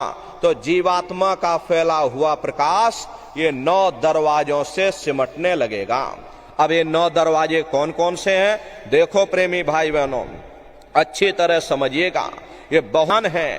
तो जीवात्मा का फैला हुआ प्रकाश ये 9 दरवाजों से सिमटने लगेगा। अब ये 9 दरवाजे कौन कौन से हैं? देखो प्रेमी भाई बहनों, अच्छी तरह समझिएगा। ये बहुन है।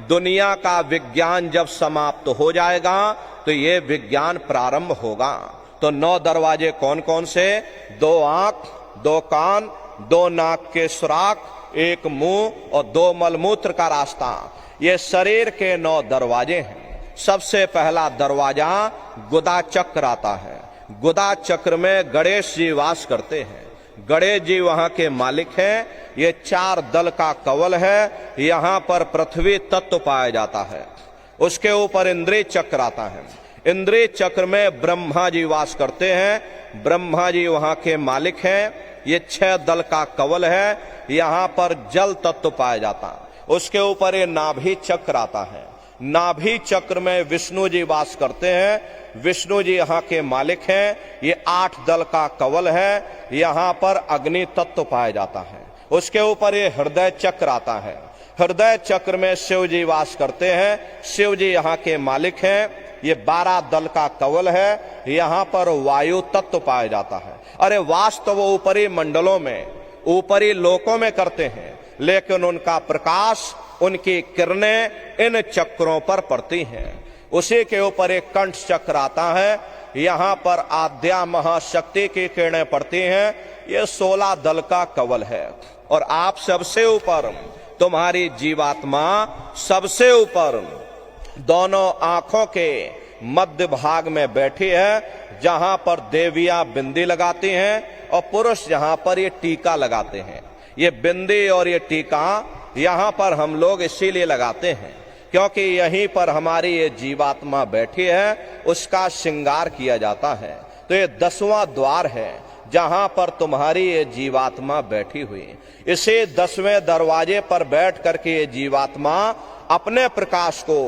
दुनिया का विज्ञान जब समाप्त हो जाएगा तो ये विज्ञान प्रारंभ होगा। तो 9 दरवाजे कौन कौन से? 2 आंख, 2 कान, 2 नाक के सुराख, 1 मुंह और 2 मलमूत्र का रास्ता। ये शरीर के 9 दरवाजे हैं। सबसे पहला दरवाजा गुदा चक्र आता है। गुदा चक्र में गणेश जी वास करते हैं। गणेश जी वहां के मालिक हैं। ये 4 दल का कवल है। यहाँ पर पृथ्वी तत्व पाया जाता है। उसके ऊपर इंद्रिय चक्र आता है। इंद्रिय चक्र में ब्रह्मा जी वास करते हैं। ब्रह्मा जी वहां के मालिक हैं। ये 6 दल का कवल है। यहाँ पर जल तत्व पाया जाता है। उसके ऊपर ये नाभि चक्र आता है। नाभि चक्र में विष्णु जी वास करते हैं। विष्णु जी यहाँ के मालिक हैं। ये 8 दल का कवल है। यहाँ पर अग्नि तत्व पाया जाता है। उसके ऊपर ये हृदय चक्र आता है। हृदय चक्र में शिव जी वास करते हैं। शिव जी यहाँ के मालिक हैं। ये 12 दल का कवल है। यहाँ पर वायु तत्व पाया जाता है। अरे वास तो वो ऊपरी मंडलों में, ऊपरी लोकों में करते हैं, लेकिन उनका प्रकाश, उनकी किरणें इन चक्रों पर पड़ती हैं। उसी के ऊपर एक कंठ चक्र आता है। यहाँ पर आद्या महाशक्ति की किरणें पड़ती हैं। ये 16 दल का कवल है। और आप सबसे ऊपर, तुम्हारी जीवात्मा सबसे ऊपर दोनों आंखों के मध्य भाग में बैठी है, जहां पर देवियां बिंदी लगाती हैं और पुरुष जहां पर ये टीका लगाते हैं। ये बिंदी और ये टीका यहाँ पर हम लोग इसीलिए लगाते हैं क्योंकि यहीं पर हमारी ये जीवात्मा बैठी है, उसका श्रृंगार किया जाता है। तो ये 10वां द्वार है जहां पर तुम्हारी ये जीवात्मा बैठी हुई। इसे 10वें दरवाजे पर बैठ करके ये जीवात्मा अपने प्रकाश को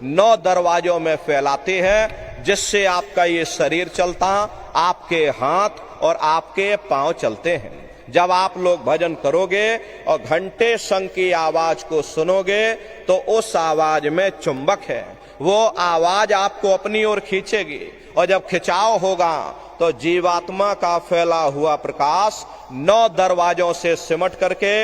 9 दरवाजों में फैलाती है, जिससे आपका ये शरीर चलता, आपके हाथ और आपके पांव चलते हैं। जब आप लोग भजन करोगे और घंटे शंख की आवाज को सुनोगे तो उस आवाज में चुंबक है। वो आवाज आपको अपनी ओर खींचेगी और जब खिंचाव होगा तो जीवात्मा का फैला हुआ प्रकाश 9 दरवाजों से सिमट करके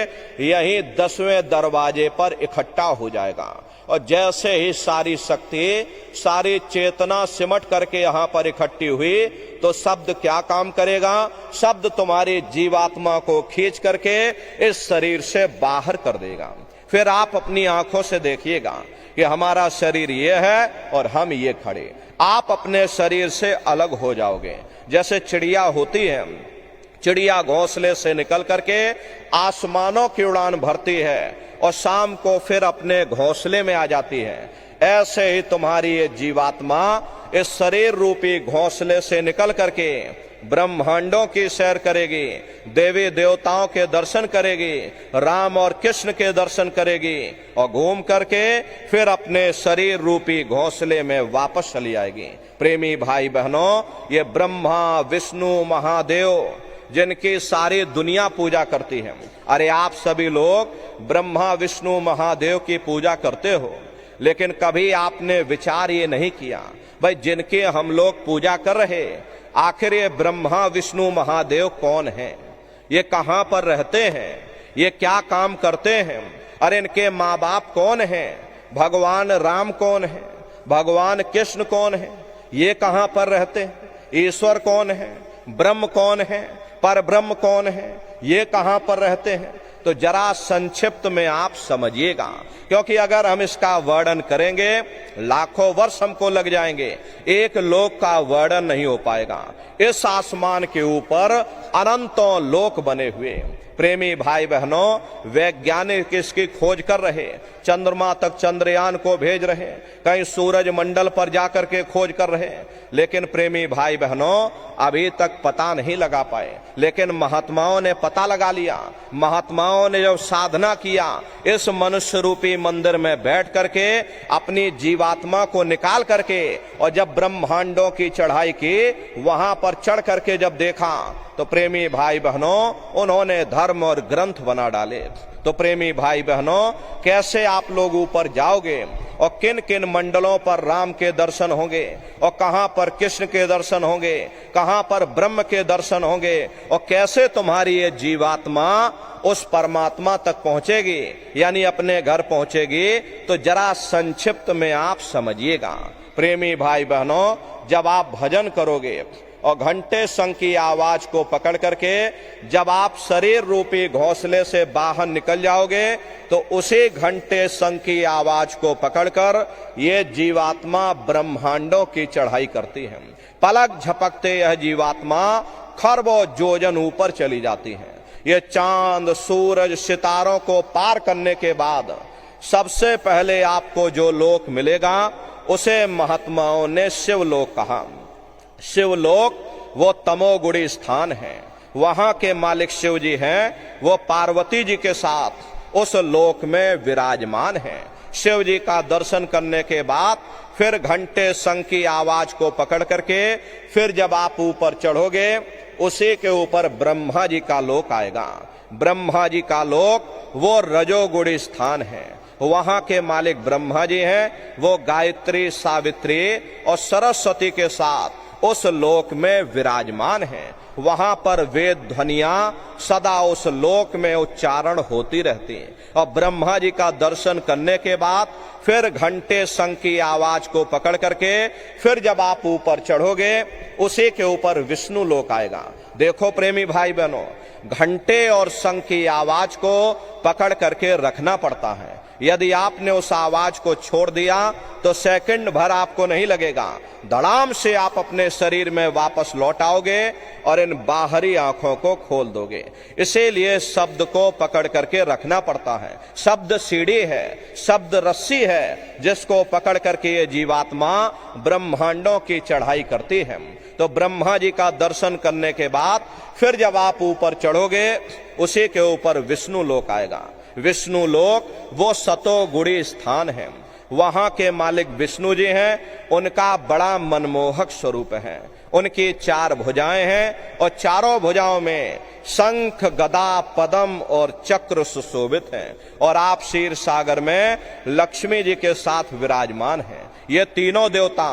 यही 10वें दरवाजे पर इकट्ठा हो जाएगा। और जैसे ही सारी शक्ति, सारी चेतना सिमट करके यहाँ पर इकट्ठी हुई तो शब्द क्या काम करेगा? शब्द तुम्हारी जीवात्मा को खींच करके इस शरीर से बाहर कर देगा। फिर आप अपनी आंखों से देखिएगा कि हमारा शरीर ये है और हम ये खड़े। आप अपने शरीर से अलग हो जाओगे। जैसे चिड़िया होती है, चिड़िया घोंसले से निकल करके आसमानों की उड़ान भरती है और शाम को फिर अपने घोंसले में आ जाती है। ऐसे ही तुम्हारी ये जीवात्मा इस शरीर रूपी घोंसले से निकल करके ब्रह्मांडों की सैर करेगी, देवी देवताओं के दर्शन करेगी, राम और कृष्ण के दर्शन करेगी और घूम करके फिर अपने शरीर रूपी घोंसले में वापस चली आएगी। प्रेमी भाई बहनों, ये ब्रह्मा विष्णु महादेव जिनकी सारी दुनिया पूजा करती है। अरे आप सभी लोग ब्रह्मा विष्णु महादेव की पूजा करते हो, लेकिन कभी आपने विचार ये नहीं किया भाई जिनके हम लोग पूजा कर रहे, आखिर ये ब्रह्मा विष्णु महादेव कौन हैं? ये कहां पर रहते हैं? ये क्या काम करते हैं? अरे इनके माँ बाप कौन हैं? भगवान राम कौन है? भगवान कृष्ण कौन है? ये कहां पर रहते हैं? ईश्वर कौन है? ब्रह्म कौन है? पर ब्रह्म कौन है? ये कहां पर रहते हैं? तो जरा संक्षिप्त में आप समझिएगा, क्योंकि अगर हम इसका वर्णन करेंगे लाखों वर्ष हमको लग जाएंगे, एक लोक का वर्णन नहीं हो पाएगा। इस आसमान के ऊपर अनंतों लोक बने हुए। प्रेमी भाई बहनों, वैज्ञानिक इसकी खोज कर रहे, चंद्रमा तक चंद्रयान को भेज रहे, कहीं सूरज मंडल पर जाकर के खोज कर रहे, लेकिन प्रेमी भाई बहनों अभी तक पता नहीं लगा पाए। लेकिन महात्माओं ने पता लगा लिया। महात्माओं ने जब साधना किया, इस मनुष्य रूपी मंदिर में बैठ करके अपनी जीवात्मा को निकाल करके और जब ब्रह्मांडों की चढ़ाई की, वहां पर चढ़ करके जब देखा तो प्रेमी भाई बहनों उन्होंने धर्म और ग्रंथ बना डाले। तो तो प्रेमी भाई बहनों, कैसे आप लोग ऊपर जाओगे और किन किन मंडलों पर राम के दर्शन होंगे और कहां पर कृष्ण के दर्शन होंगे, कहां पर ब्रह्म के दर्शन होंगे और कैसे तुम्हारी ये जीवात्मा उस परमात्मा तक पहुंचेगी, यानी अपने घर पहुंचेगी, तो जरा संक्षिप्त में आप समझिएगा। प्रेमी भाई बहनों, जब आप भजन करोगे और घंटे संग की आवाज को पकड़ करके जब आप शरीर रूपी घोंसले से बाहर निकल जाओगे, तो उसी घंटे संग की आवाज को पकड़कर ये जीवात्मा ब्रह्मांडों की चढ़ाई करती है। पलक झपकते यह जीवात्मा खरबों योजन ऊपर चली जाती है। ये चांद, सूरज, सितारों को पार करने के बाद सबसे पहले आपको जो लोक मिलेगा उसे महात्माओं ने शिवलोक कहा। शिवलोक वो तमोगुणी स्थान है। वहां के मालिक शिव जी हैं, वो पार्वती जी के साथ उस लोक में विराजमान हैं। शिव जी का दर्शन करने के बाद फिर घंटे संग की आवाज को पकड़ करके फिर जब आप ऊपर चढ़ोगे, उसी के ऊपर ब्रह्मा जी का लोक आएगा। ब्रह्मा जी का लोक वो रजोगुणी स्थान है। वहां के मालिक ब्रह्मा जी हैं, वो गायत्री, सावित्री और सरस्वती के साथ उस लोक में विराजमान हैं। वहां पर वेद ध्वनियां सदा उस लोक में उच्चारण होती रहती हैं। और ब्रह्मा जी का दर्शन करने के बाद फिर घंटे संग की आवाज को पकड़ करके फिर जब आप ऊपर चढ़ोगे, उसी के ऊपर विष्णु लोक आएगा। देखो प्रेमी भाई बहनों, घंटे और संग की आवाज को पकड़ करके रखना पड़ता है। यदि आपने उस आवाज को छोड़ दिया तो सेकंड भर आपको नहीं लगेगा, धड़ाम से आप अपने शरीर में वापस लौट आओगे और इन बाहरी आंखों को खोल दोगे। इसीलिए शब्द को पकड़ करके रखना पड़ता है। शब्द सीढ़ी है, शब्द रस्सी है, जिसको पकड़ करके ये जीवात्मा ब्रह्मांडों की चढ़ाई करती है। तो ब्रह्मा जी का दर्शन करने के बाद फिर जब आप ऊपर चढ़ोगे, उसी के ऊपर विष्णु लोक आएगा। विष्णु लोक वो सतोगुणी स्थान है। वहां के मालिक विष्णु जी हैं। उनका बड़ा मनमोहक स्वरूप है। उनकी 4 भुजाएं हैं और चारों भुजाओं में शंख, गदा, पद्म और चक्र सुशोभित हैं। और आप क्षीर सागर में लक्ष्मी जी के साथ विराजमान हैं। ये तीनों देवता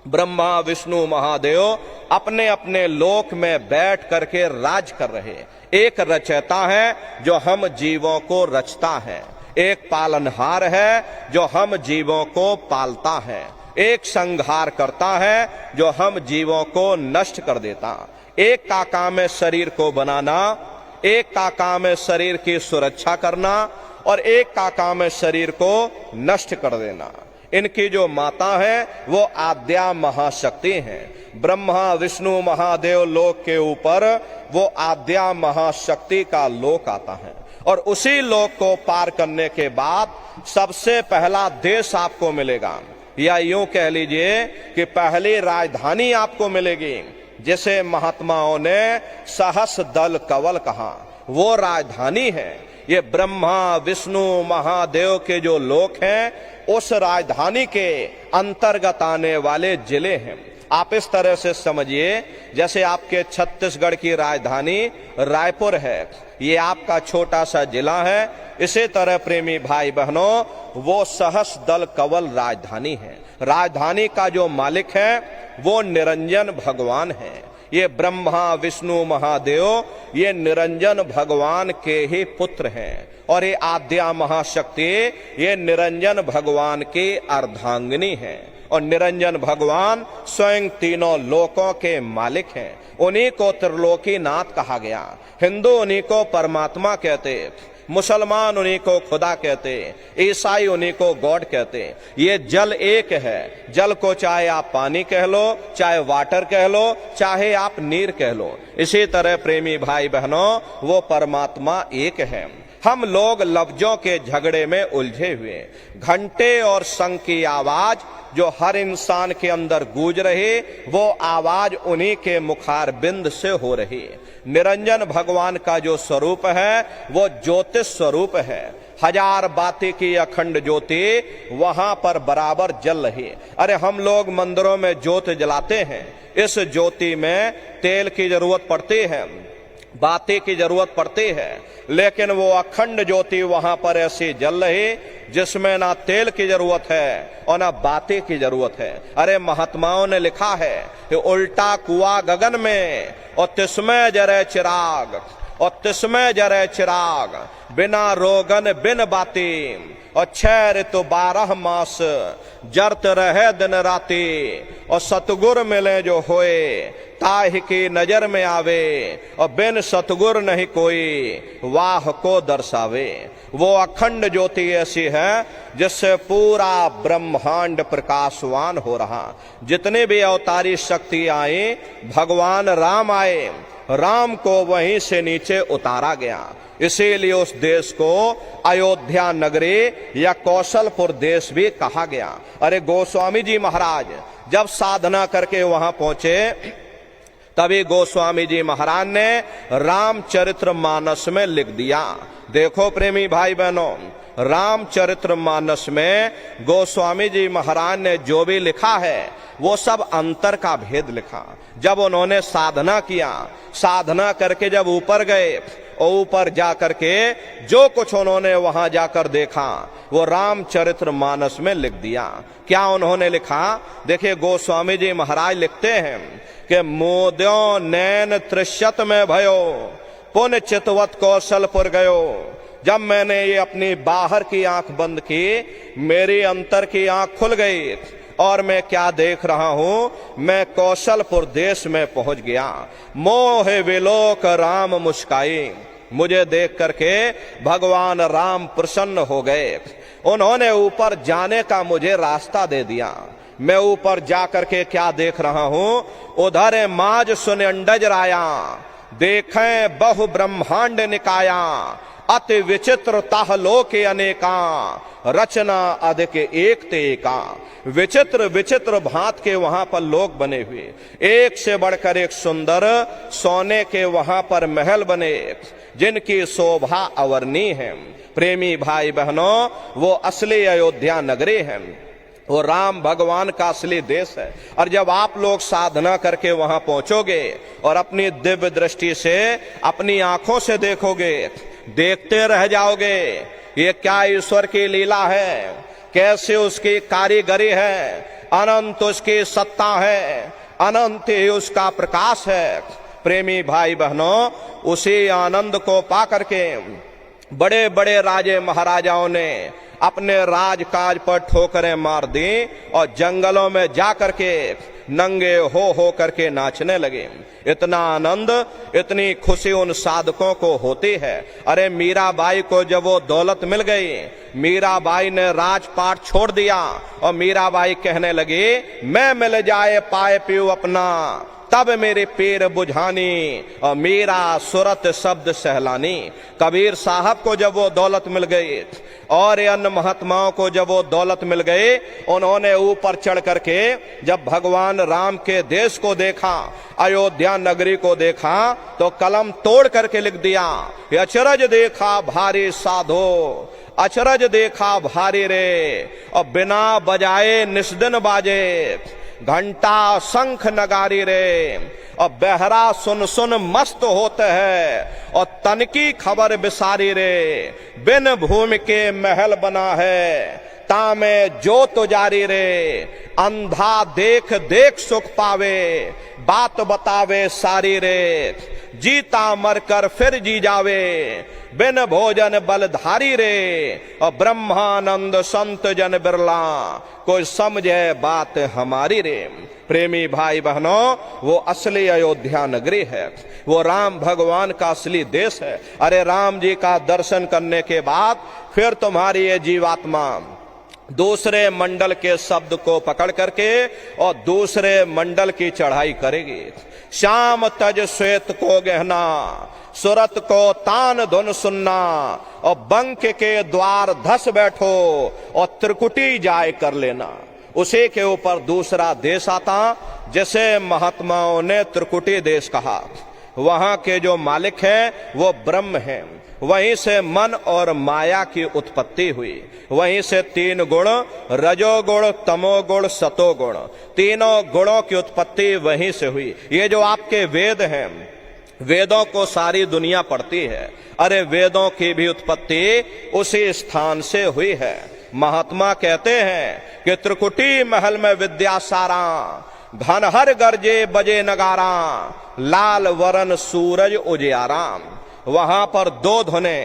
ब्रह्मा, विष्णु, महादेव अपने अपने लोक में बैठ करके राज कर रहे। एक रचयिता है जो हम जीवों को रचता है, एक पालनहार है जो हम जीवों को पालता है, एक संहार करता है जो हम जीवों को नष्ट कर देता। एक का काम है शरीर को बनाना, एक का काम है शरीर की सुरक्षा करना और एक का काम है शरीर को नष्ट कर देना। इनकी जो माता है वो आद्या महाशक्ति हैं। ब्रह्मा, विष्णु, महादेव लोक के ऊपर वो आद्या महाशक्ति का लोक आता है। और उसी लोक को पार करने के बाद सबसे पहला देश आपको मिलेगा, या यूं कह लीजिए कि पहली राजधानी आपको मिलेगी, जिसे महात्माओं ने सहस दल कवल कहा। वो राजधानी है। ये ब्रह्मा, विष्णु, महादेव के जो लोक हैं, उस राजधानी के अंतर्गत आने वाले जिले हैं। आप इस तरह से समझिए, जैसे आपके छत्तीसगढ़ की राजधानी रायपुर है, ये आपका छोटा सा जिला है। इसी तरह प्रेमी भाई बहनों, वो सहस दल कवल राजधानी है। राजधानी का जो मालिक है वो निरंजन भगवान है। ये ब्रह्मा, विष्णु, महादेव ये निरंजन भगवान के ही पुत्र हैं। और ये आद्या महाशक्ति ये निरंजन भगवान की अर्धांगिनी है। और निरंजन भगवान स्वयं तीनों लोकों के मालिक हैं। उन्हीं को त्रिलोकीनाथ कहा गया। हिंदू उन्हीं को परमात्मा कहते, मुसलमान उन्हीं को खुदा कहते, ईसाई उन्हीं को गॉड कहते। ये जल एक है। जल को चाहे आप पानी कह लो, चाहे वाटर कह लो, चाहे आप नीर कह लो। इसी तरह प्रेमी भाई बहनों, वो परमात्मा एक है। हम लोग लफ्जों के झगड़े में उलझे हुए। घंटे और शंख की आवाज जो हर इंसान के अंदर गूंज रही, वो आवाज उन्हीं के मुखार बिंद से हो रही। निरंजन भगवान का जो स्वरूप है वो ज्योतिष स्वरूप है। हजार बाती की अखंड ज्योति वहां पर बराबर जल रही। अरे हम लोग मंदिरों में ज्योत जलाते हैं, इस ज्योति में तेल की जरूरत पड़ती है, बाती की जरूरत पड़ती है, लेकिन वो अखंड ज्योति वहां पर ऐसी जल रही जिसमें ना तेल की जरूरत है और ना बाती की जरूरत है। अरे महात्माओं ने लिखा है कि उल्टा कुआं गगन में और तिसमें जरे चिराग, और तिसमें जरे चिराग, बिना रोगन बिन बाती, और 6 ऋतु 12 मास जरत रहे दिन राती, और सतगुर मिले जो होए ताहि की नजर में आवे, और बिन सतगुर नहीं कोई वाह को दर्शावे। वो अखंड ज्योति ऐसी है जिससे पूरा ब्रह्मांड प्रकाशवान हो रहा। जितने भी अवतारी शक्ति आई, भगवान राम आए, राम को वहीं से नीचे उतारा गया। इसीलिए उस देश को अयोध्या नगरी या कौशलपुर देश भी कहा गया। अरे गोस्वामी जी महाराज जब साधना करके वहां पहुंचे, तभी गोस्वामी जी महाराज ने रामचरितमानस में लिख दिया। देखो प्रेमी भाई बहनों, रामचरितमानस में गोस्वामी जी महाराज ने जो भी लिखा है वो सब अंतर का भेद लिखा। जब उन्होंने साधना किया, साधना करके जब ऊपर गए और ऊपर जा करके जो कुछ उन्होंने वहां जाकर देखा वो रामचरितमानस में लिख दिया। क्या उन्होंने लिखा? देखिए गोस्वामी जी महाराज लिखते हैं कि मोद्यो नैन त्रिशत में भयो, पुण्य चितवत कौशलपुर गयो। जब मैंने ये अपनी बाहर की आंख बंद की, मेरी अंतर की आंख खुल गई और मैं क्या देख रहा हूं, मैं कौशलपुर देश में पहुंच गया। मोह विलोक राम मुस्काई, मुझे देख करके भगवान राम प्रसन्न हो गए। उन्होंने ऊपर जाने का मुझे रास्ता दे दिया। मैं ऊपर जा करके क्या देख रहा हूं, उधर माज सुन अंडज राया, देखें बहु ब्रह्मांड निकाया, अति विचित्र ताह लोके अनेका, रचना अधिक एक ते एका। विचित्र विचित्र भांत के वहां पर लोग बने हुए, एक से बढ़कर एक सुंदर सोने के वहां पर महल बने जिनकी शोभा अवर्णीय है। प्रेमी भाई बहनों, वो असली अयोध्या नगरी है, वो राम भगवान का असली देश है। और जब आप लोग साधना करके वहां पहुंचोगे और अपनी दिव्य दृष्टि से अपनी आंखों से देखोगे, देखते रह जाओगे ये क्या ईश्वर की लीला है, कैसे उसकी कारीगरी है, अनंत उसकी सत्ता है, अनंत ही उसका प्रकाश है। प्रेमी भाई बहनों, उसी आनंद को पा करके बड़े बड़े राजे महाराजाओं ने अपने राजकाज पर ठोकरें मार दी और जंगलों में जा करके नंगे हो करके नाचने लगे। इतना आनंद, इतनी खुशी उन साधकों को होती है। अरे मीराबाई को जब वो दौलत मिल गई, मीराबाई ने राजपाट छोड़ दिया और मीराबाई कहने लगी, मैं मिल जाए पाए पीऊ अपना, तब मेरे पैर बुझानी और मेरा सुरत शब्द सहलानी। कबीर साहब को जब वो दौलत मिल गई और अन्य महात्माओं को जब वो दौलत मिल गई, उन्होंने ऊपर चढ़ करके जब भगवान राम के देश को देखा, अयोध्या नगरी को देखा, तो कलम तोड़ करके लिख दिया, अचरज देखा भारी साधो, अचरज देखा भारी रे, और बिना बजाए निस्दिन बाजे, घंटा शंख नगारी रे, और बहरा सुन सुन मस्त होते हैं, और तन की खबर बिसारी रे, बिन भूमि के महल बना है, तामे जो तो जारी रे, अंधा देख देख सुख पावे, बात बतावे सारी रे, जीता मरकर फिर जी जावे, बिन भोजन बलधारी रे, और ब्रह्मानंद संत जन बिरला, कोई समझे बात हमारी रे। प्रेमी भाई बहनों, वो असली अयोध्या नगरी है, वो राम भगवान का असली देश है। अरे राम जी का दर्शन करने के बाद फिर तुम्हारी ये जीवात्मा दूसरे मंडल के शब्द को पकड़ करके और दूसरे मंडल की चढ़ाई करेगी। श्याम तज श्वेत को गहना, सुरत को तान धुन सुनना, और बंक के द्वार धस बैठो और त्रिकुटी जाय कर लेना। उसी के ऊपर दूसरा देश आता जिसे महात्माओं ने त्रिकुटी देश कहा। वहां के जो मालिक हैं वो ब्रह्म हैं, वहीं से मन और माया की उत्पत्ति हुई। वहीं से 3 गुण, रजोगुण, तमोगुण, सतोगुण, तीनों गुणों की उत्पत्ति वहीं से हुई। ये जो आपके वेद हैं, वेदों को सारी दुनिया पढ़ती है। अरे वेदों की भी उत्पत्ति उसी स्थान से हुई है। महात्मा कहते हैं कि त्रिकुटी महल में विद्या सारा, घन हर गरजे बजे नगारा, लाल वरन सूरज उजियारा। वहां पर दो धुने,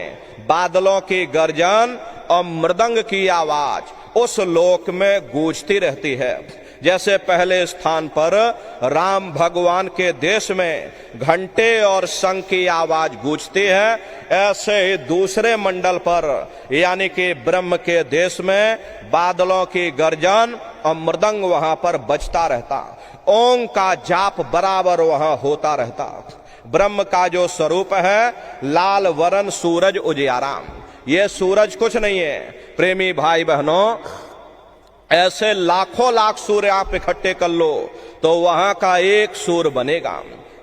बादलों की गर्जन और मृदंग की आवाज उस लोक में गूंजती रहती है। जैसे पहले स्थान पर राम भगवान के देश में घंटे और शंख की आवाज गूंजती है, ऐसे ही दूसरे मंडल पर यानी कि ब्रह्म के देश में बादलों की गर्जन और मृदंग वहां पर बजता रहता। ओम का जाप बराबर वहां होता रहता। ब्रह्म का जो स्वरूप है लाल वरन सूरज उजियारा। ये सूरज कुछ नहीं है प्रेमी भाई बहनों, ऐसे लाखों लाख सूर्य आप इकट्ठे कर लो तो वहां का एक सूर्य बनेगा।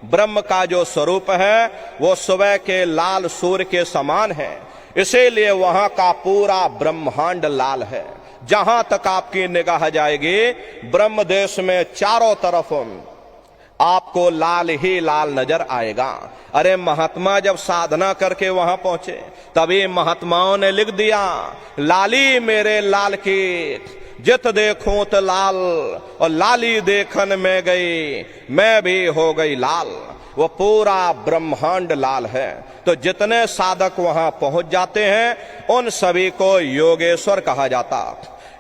ब्रह्म का जो स्वरूप है वो सुबह के लाल सूर्य के समान है, इसीलिए वहां का पूरा ब्रह्मांड लाल है। जहां तक आपकी निगाह जाएगी ब्रह्म देश में चारों तरफ आपको लाल ही लाल नजर आएगा। अरे महात्मा जब साधना करके वहां पहुंचे तभी महात्माओं ने लिख दिया, लाली मेरे लाल की जित देखूं तो लाल, और लाली देखन में गई मैं भी हो गई लाल। वो पूरा ब्रह्मांड लाल है। तो जितने साधक वहां पहुंच जाते हैं उन सभी को योगेश्वर कहा जाता।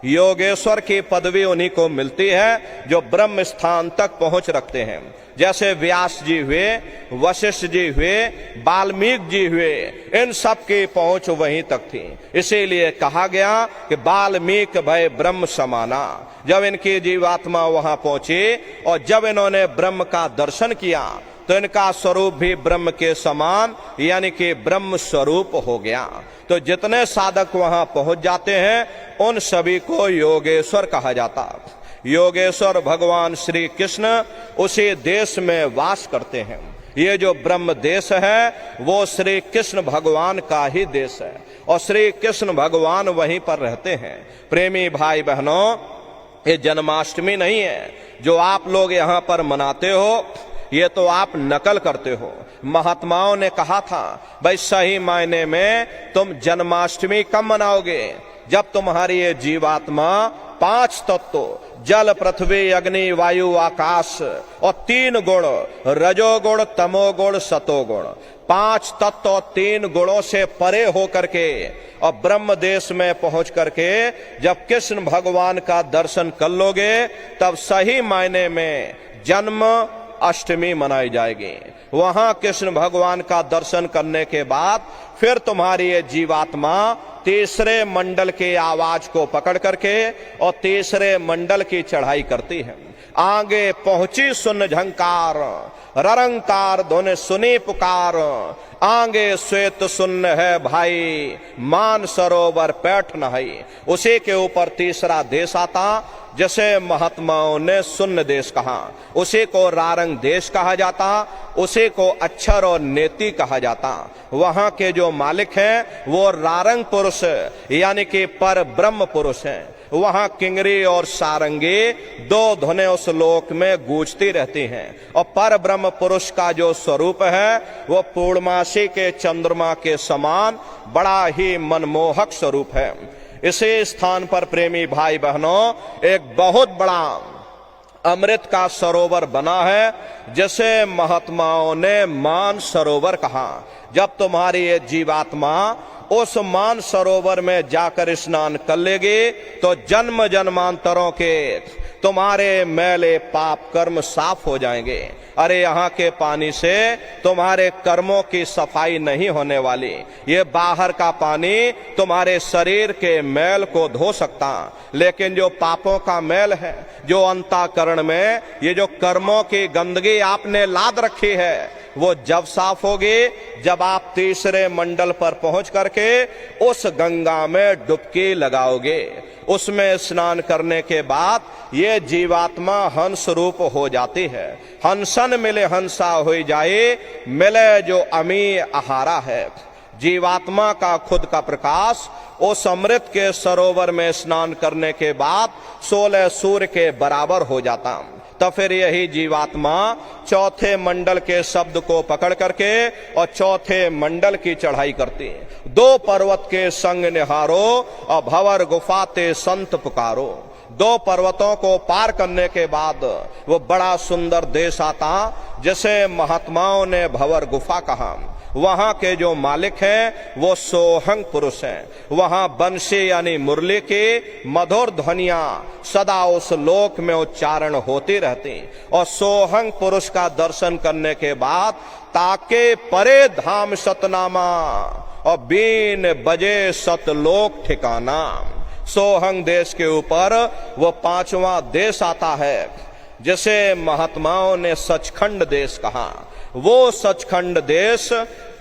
योगेश्वर की पदवी उन्हीं को मिलती है जो ब्रह्म स्थान तक पहुंच रखते हैं। जैसे व्यास जी हुए, वशिष्ठ जी हुए, वाल्मीकि जी हुए, इन सब की पहुंच वहीं तक थी। इसीलिए कहा गया कि वाल्मीकि भय ब्रह्म समाना। जब इनकी जीवात्मा वहां पहुंची और जब इन्होंने ब्रह्म का दर्शन किया तो इनका स्वरूप भी ब्रह्म के समान यानी कि ब्रह्म स्वरूप हो गया। तो जितने साधक वहां पहुंच जाते हैं उन सभी को योगेश्वर कहा जाता। योगेश्वर भगवान श्री कृष्ण उसी देश में वास करते हैं। ये जो ब्रह्म देश है वो श्री कृष्ण भगवान का ही देश है और श्री कृष्ण भगवान वहीं पर रहते हैं। प्रेमी भाई बहनों, ये जन्माष्टमी नहीं है जो आप लोग यहाँ पर मनाते हो, ये तो आप नकल करते हो। महात्माओं ने कहा था भाई सही मायने में तुम जन्माष्टमी कब मनाओगे? जब तुम्हारी ये जीवात्मा 5 तत्व जल पृथ्वी अग्नि वायु आकाश और 3 गुण रजोगुण तमोगुण सतोगुण 5 तत्व और 3 गुणों से परे हो करके और ब्रह्म देश में पहुंच करके जब कृष्ण भगवान का दर्शन कर लोगे तब सही मायने में जन्म अष्टमी मनाई जाएगी। वहां कृष्ण भगवान का दर्शन करने के बाद फिर तुम्हारी ये जीवात्मा तीसरे मंडल के आवाज को पकड़ करके और तीसरे मंडल की चढ़ाई करती है। आगे पहुंची सुन झंकार, ररंकार धुन सुनी पुकार, आगे श्वेत सुन्न है भाई, मान सरोवर पैठ नहाई। उसी के ऊपर तीसरा देश आता जैसे महात्माओं ने सुन्न देश कहा, उसी को रारंग देश कहा जाता, उसी को अक्षर और नेति कहा जाता। वहां के जो मालिक हैं वो रारंग पुरुष यानी कि पर ब्रह्म पुरुष हैं। वहां किंगरी और सारंगी 2 धुनें उस लोक में गूंजती रहती हैं और पर ब्रह्म पुरुष का जो स्वरूप है वो पूर्णमासी के चंद्रमा के समान बड़ा ही मनमोहक स्वरूप है। इसी स्थान पर प्रेमी भाई बहनों एक बहुत बड़ा अमृत का सरोवर बना है जिसे महात्माओं ने मान सरोवर कहा। जब तुम्हारी ये जीवात्मा उस मान सरोवर में जाकर स्नान कर लेगी तो जन्म जन्मांतरों के तुम्हारे मैले पाप कर्म साफ हो जाएंगे। अरे यहाँ के पानी से तुम्हारे कर्मों की सफाई नहीं होने वाली। ये बाहर का पानी तुम्हारे शरीर के मैल को धो सकता, लेकिन जो पापों का मैल है, जो अंतःकरण में ये जो कर्मों की गंदगी आपने लाद रखी है, वो जब साफ होगी जब आप तीसरे मंडल पर पहुंच करके उस गंगा में डुबकी लगाओगे। उसमें स्नान करने के बाद ये जीवात्मा हंस रूप हो जाती है। हंसन मिले हंसा हो जाए, मिले जो अमी आहारा है। जीवात्मा का खुद का प्रकाश उस अमृत के सरोवर में स्नान करने के बाद 16 सूर्य के बराबर हो जाता। तो फिर यही जीवात्मा चौथे मंडल के शब्द को पकड़ करके और चौथे मंडल की चढ़ाई करती है। 2 पर्वत के संग निहारो और भंवर गुफा ते संत पुकारो। 2 पर्वतों को पार करने के बाद वो बड़ा सुंदर देश आता जिसे महात्माओं ने भंवर गुफा कहा। वहां के जो मालिक हैं वो सोहंग पुरुष हैं। वहां बंशी यानी मुरली की मधुर ध्वनियां सदा उस लोक में उच्चारण होती रहती और सोहंग पुरुष का दर्शन करने के बाद ताके परे धाम सतनामा और बीन बजे सतलोक ठिकाना। सोहंग देश के ऊपर वो 5वां देश आता है जिसे महात्माओं ने सचखंड देश कहा। वो सचखंड देश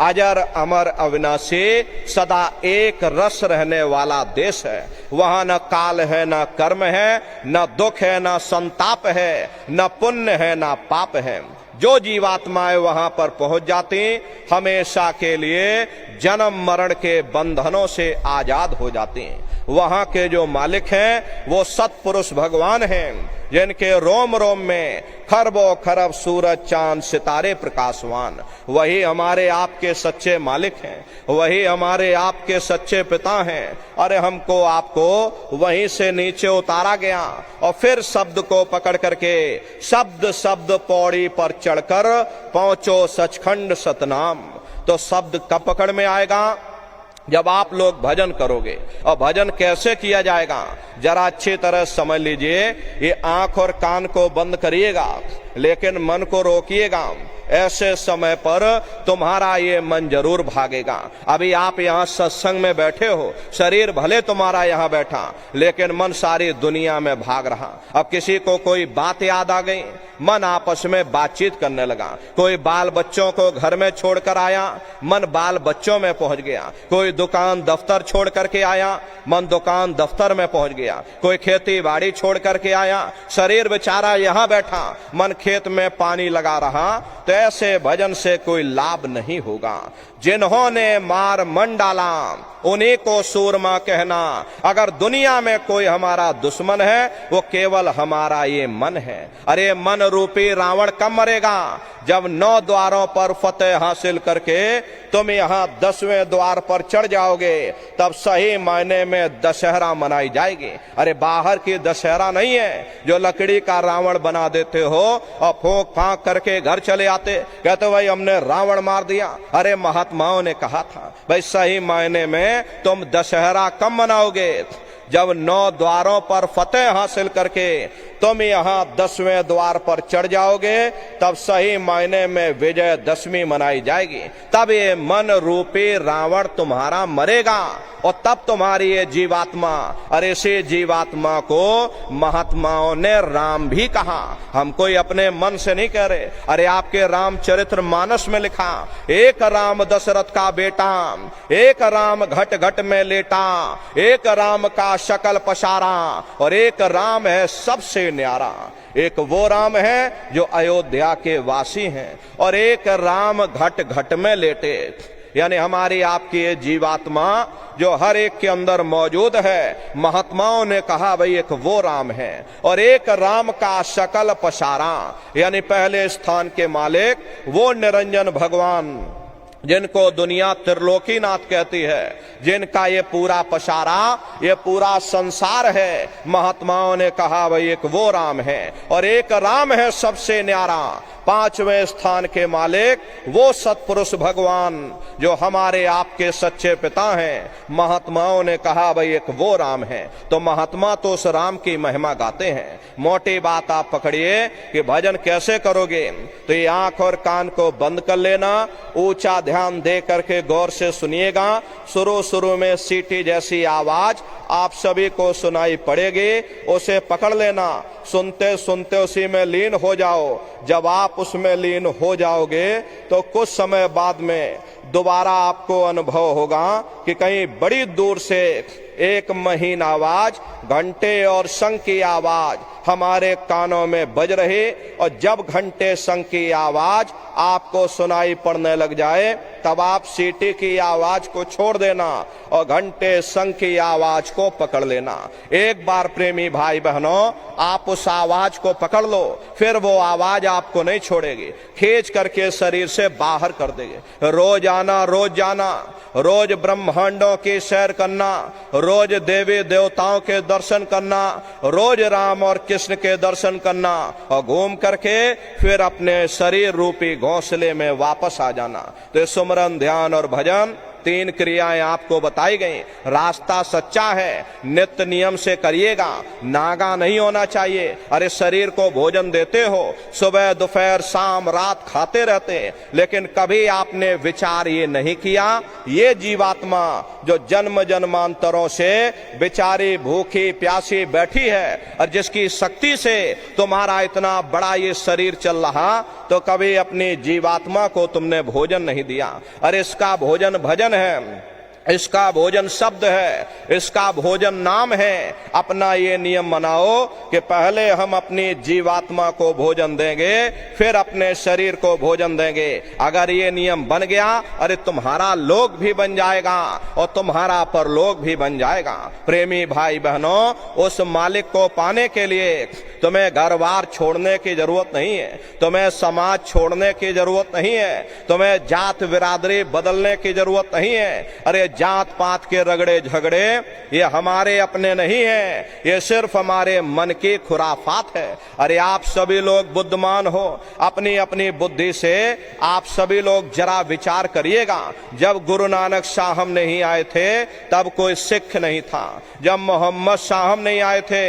अजर अमर अविनाशी सदा एक रस रहने वाला देश है। वहां न काल है, न कर्म है, न दुख है, न संताप है, न पुण्य है, न पाप है। जो जीवात्माएं वहां पर पहुंच जाती हमेशा के लिए जन्म मरण के बंधनों से आजाद हो जाती हैं। वहां के जो मालिक हैं वो सतपुरुष भगवान हैं जिनके रोम रोम में खरबों खरब सूरज चांद सितारे प्रकाशवान। वही हमारे आपके सच्चे मालिक हैं, वही हमारे आपके सच्चे पिता हैं। अरे हमको आपको वहीं से नीचे उतारा गया और फिर शब्द को पकड़ करके शब्द शब्द पौड़ी पर चढ़कर पहुंचो सचखंड सतनाम। तो शब्द कब पकड़ में आएगा? जब आप लोग भजन करोगे। और भजन कैसे किया जाएगा जरा अच्छी तरह समझ लीजिए। ये आंख और कान को बंद करिएगा लेकिन मन को रोकिएगा। ऐसे समय पर तुम्हारा ये मन जरूर भागेगा। अभी आप यहाँ सत्संग में बैठे हो, शरीर भले तुम्हारा यहाँ बैठा लेकिन मन सारी दुनिया में भाग रहा। अब किसी को कोई बात याद आ गई, मन आपस में बातचीत करने लगा। कोई बाल बच्चों को घर में छोड़कर आया, मन बाल बच्चों में पहुंच गया। कोई दुकान दफ्तर छोड़ करके आया, मन दुकान दफ्तर में पहुंच गया। कोई खेती बाड़ी छोड़ करके आया, शरीर बेचारा यहाँ बैठा, मन खेत में पानी लगा रहा। तो ऐसे भजन से कोई लाभ नहीं होगा। जिन्होंने मार मन डाला उन्हीं को सूरमा कहना। अगर दुनिया में कोई हमारा दुश्मन है वो केवल हमारा ये मन है। अरे मन रूपी रावण कब मरेगा? जब 9 द्वारों पर फतेह हासिल करके तुम यहाँ 10वें द्वार पर चढ़ जाओगे तब सही मायने में दशहरा मनाई जाएगी। अरे बाहर की दशहरा नहीं है जो लकड़ी का रावण बना देते हो और फूंक फांक करके घर चले आते, कहते भाई हमने रावण मार दिया। अरे महात्माओं ने कहा था भाई सही मायने में तुम दशहरा कब मनाओगे? जब 9 द्वारों पर फतेह हासिल करके तुम यहाँ 10वें द्वार पर चढ़ जाओगे तब सही मायने में विजयदशमी मनाई जाएगी। तब ये मन रूपी रावण तुम्हारा मरेगा और तब तुम्हारी ये जीवात्मा, अरे इसी जीवात्मा को महात्माओं ने राम भी कहा। हम कोई अपने मन से नहीं कह रहे। अरे आपके रामचरित्र मानस में लिखा, एक राम दशरथ का बेटा, एक राम घट घट में लेटा, एक राम का शकल पसारा और एक राम है सबसे न्यारा। एक वो राम है जो अयोध्या के वासी हैं और एक राम घट घट में लेटे। यानी हमारी आपकी ये जीवात्मा जो हर एक के अंदर मौजूद है, महात्माओं ने कहा भाई एक वो राम है और एक राम का शकल पसारा। यानी पहले स्थान के मालिक वो निरंजन भगवान जिनको दुनिया त्रिलोकीनाथ कहती है, जिनका ये पूरा पसारा, ये पूरा संसार है। महात्माओं ने कहा भाई एक वो राम है और एक राम है सबसे न्यारा। 5वें स्थान के मालिक वो सतपुरुष भगवान जो हमारे आपके सच्चे पिता हैं। महात्माओं ने कहा भाई एक वो राम है। तो महात्मा तो उस राम की महिमा गाते हैं। मोटी बात आप पकड़िए कि भजन कैसे करोगे। तो ये आंख और कान को बंद कर लेना, ऊंचा ध्यान दे करके गौर से सुनिएगा। शुरू में सीटी जैसी आवाज आप सभी को सुनाई पड़ेगी, उसे पकड़ लेना, सुनते सुनते उसी में लीन हो जाओ। जब आप उसमें लीन हो जाओगे तो कुछ समय बाद में दोबारा आपको अनुभव होगा कि कहीं बड़ी दूर से एक महीन आवाज, घंटे और शंख की आवाज हमारे कानों में बज रही, और जब घंटे शंख की आवाज आपको सुनाई पड़ने लग जाए तब आप सीटी की आवाज को छोड़ देना और घंटे शंख की आवाज को पकड़ लेना। एक बार प्रेमी भाई बहनों आप उस आवाज को पकड़ लो, फिर वो आवाज आपको नहीं छोड़ेगी, खींच करके शरीर से बाहर कर देगी। रोज आना, रोज जाना, रोज ब्रह्मांडों की सैर करना, रोज देवी देवताओं के दर्शन करना, रोज राम और कृष्ण के दर्शन करना, और घूम करके फिर अपने शरीर रूपी घोंसले में वापस आ जाना। तो सुमरन, ध्यान और भजन तीन क्रियाएं आपको बताई गई। रास्ता सच्चा है, नित्य नियम से करिएगा, नागा नहीं होना चाहिए। अरे शरीर को भोजन देते हो, सुबह दोपहर शाम रात खाते रहते, लेकिन कभी आपने विचार ये नहीं किया ये जीवात्मा जो जन्म जन्मांतरों से बेचारी भूखी प्यासी बैठी है और जिसकी शक्ति से तुम्हारा इतना बड़ा ये शरीर चल रहा, तो कभी अपनी जीवात्मा को तुमने भोजन नहीं दिया। अरे इसका भोजन भजन है, इसका भोजन शब्द है, इसका भोजन नाम है। अपना ये नियम बनाओ कि पहले हम अपनी जीवात्मा को भोजन देंगे, फिर अपने शरीर को भोजन देंगे। अगर ये नियम बन गया, अरे तुम्हारा लोक भी बन जाएगा और तुम्हारा परलोक भी बन जाएगा। प्रेमी भाई बहनों, उस मालिक को पाने के लिए तुम्हें घर बार छोड़ने की जरूरत नहीं है, तुम्हें समाज छोड़ने की जरूरत नहीं है, तुम्हें जात बिरादरी बदलने की जरूरत नहीं है। अरे जात पात के रगड़े झगड़े ये हमारे अपने नहीं है, ये सिर्फ हमारे मन की खुराफात है। अरे आप सभी लोग बुद्धिमान हो, अपनी अपनी बुद्धि से आप सभी लोग जरा विचार करिएगा। जब गुरु नानक साहब नहीं आए थे तब कोई सिख नहीं था, जब मोहम्मद साहब नहीं आए थे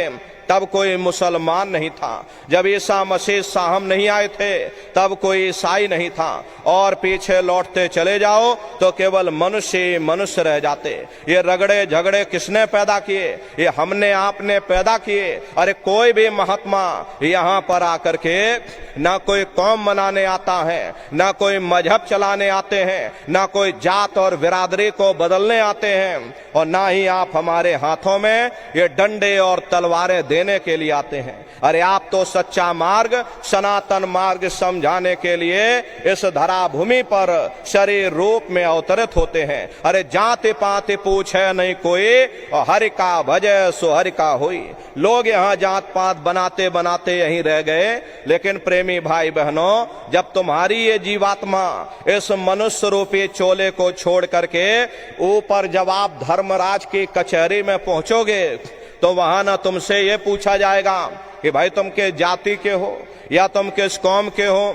तब कोई मुसलमान नहीं था, जब ईसा मसीह साहब नहीं आए थे तब कोई ईसाई नहीं था, और पीछे लौटते चले जाओ तो केवल मनुष्य मनुष्य रह जाते। ये रगड़े झगड़े किसने पैदा किए? ये हमने आपने पैदा किए। अरे कोई भी महात्मा यहाँ पर आकर के ना कोई कौम मनाने आता है, ना कोई मजहब चलाने आते हैं, ना कोई जात और बिरादरी को बदलने आते हैं, और ना ही आप हमारे हाथों में ये डंडे और तलवारें देने के लिए आते हैं। अरे आप तो सच्चा मार्ग, सनातन मार्ग समझाने के लिए इस धरा भूमि पर शरीर रूप में अवतरित होते हैं। अरे जाति पाति पूछे नहीं कोई, और हरि का भजय सो हरि का होई। लोग यहाँ जात पात बनाते बनाते यहीं रह गए, लेकिन प्रेमी भाई बहनों, जब तुम्हारी ये जीवात्मा इस मनुष्य रूपी चोले को छोड़ करके ऊपर जब आप धर्मराज की कचहरी में पहुंचोगे तो वहां ना तुमसे ये पूछा जाएगा कि भाई तुम किस जाति के हो, या तुम किस कौम के हो,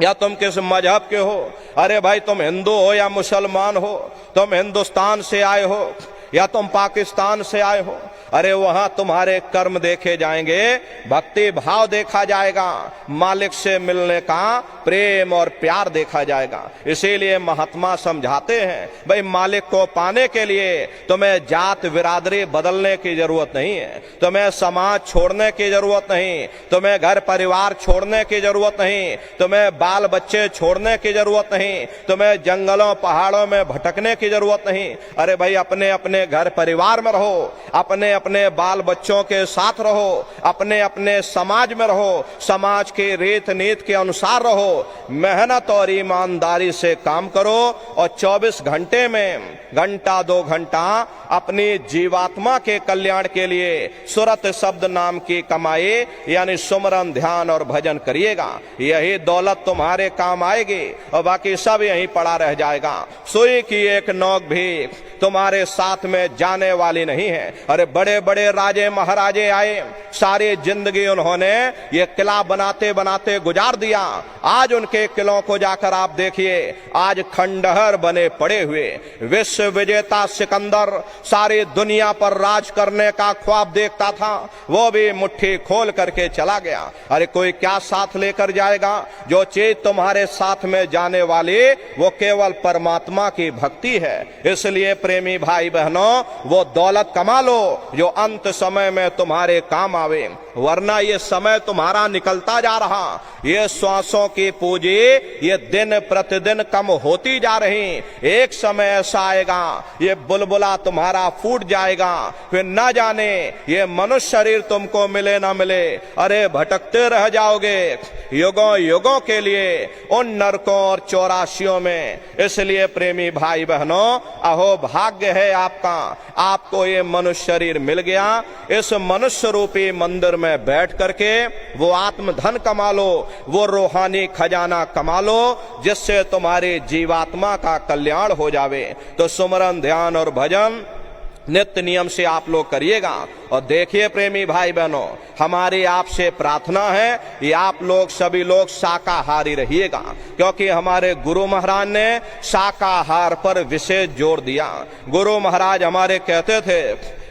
या तुम किस मजहब के हो। अरे भाई तुम हिंदू हो या मुसलमान हो, तुम हिंदुस्तान से आए हो या तुम पाकिस्तान से आए हो। अरे वहां तुम्हारे कर्म देखे जाएंगे, भक्ति भाव देखा जाएगा, मालिक से मिलने का प्रेम और प्यार देखा जाएगा। इसीलिए महात्मा समझाते हैं भाई मालिक को पाने के लिए तुम्हें जात बिरादरी बदलने की जरूरत नहीं है, तुम्हें समाज छोड़ने की जरूरत नहीं, तुम्हें घर परिवार छोड़ने की जरूरत नहीं, तुम्हें बाल बच्चे छोड़ने की जरूरत नहीं, तुम्हें जंगलों पहाड़ों में भटकने की जरूरत नहीं। अरे भाई अपने अपने घर परिवार में रहो, अपने अपने बाल बच्चों के साथ रहो, अपने अपने समाज में रहो, समाज के रीत नीति के अनुसार रहो, मेहनत और ईमानदारी से काम करो, और 24 घंटे में घंटा 2 घंटा अपनी जीवात्मा के कल्याण के लिए सुरत शब्द नाम की कमाई यानी सुमरन ध्यान और भजन करिएगा। यही दौलत तुम्हारे काम आएगी और बाकी सब यहीं पड़ा रह जाएगा। सुई की एक नोक भी तुम्हारे साथ में जाने वाली नहीं है। अरे बड़े बड़े राजे महाराजे आए, सारी जिंदगी उन्होंने ये किला बनाते बनाते गुजार दिया। आज उनके किलों को जाकर आप देखिए, आज खंडहर बने पड़े हुए। विश्व विजेता सिकंदर सारी दुनिया पर राज करने का ख्वाब देखता था, वो भी मुट्ठी खोल करके चला गया। अरे कोई क्या साथ लेकर जाएगा? जो चीज तुम्हारे साथ में जाने वाली वो केवल परमात्मा की भक्ति है। इसलिए प्रेमी भाई बहनों, वो दौलत कमा लो जो अंत समय में तुम्हारे काम आवे, वरना ये समय तुम्हारा निकलता जा रहा, ये श्वासों की पूंजी ये दिन प्रतिदिन कम होती जा रही। एक समय ऐसा आएगा ये बुलबुला तुम्हारा फूट जाएगा, फिर न जाने ये मनुष्य शरीर तुमको मिले ना मिले, अरे भटकते रह जाओगे युगों युगों के लिए उन नरकों और चौरासियों में। इसलिए प्रेमी भाई बहनों, अहो भाग्य है आपका, आपको ये मनुष्य शरीर मिल गया। इस मनुष्य रूपी मंदिर में बैठ करके वो आत्म धन कमा लो, वो रूहानी खजाना कमा लो, जिससे तुम्हारी जीवात्मा का कल्याण हो जावे। तो सुमरन, ध्यान और भजन नित्य नियम से आप लोग करिएगा। और देखिए प्रेमी भाई बहनों, हमारी आपसे प्रार्थना है कि आप लोग सभी लोग शाकाहारी रहिएगा, क्योंकि हमारे गुरु महाराज ने शाकाहार पर विशेष जोर दिया। गुरु महाराज हमारे कहते थे,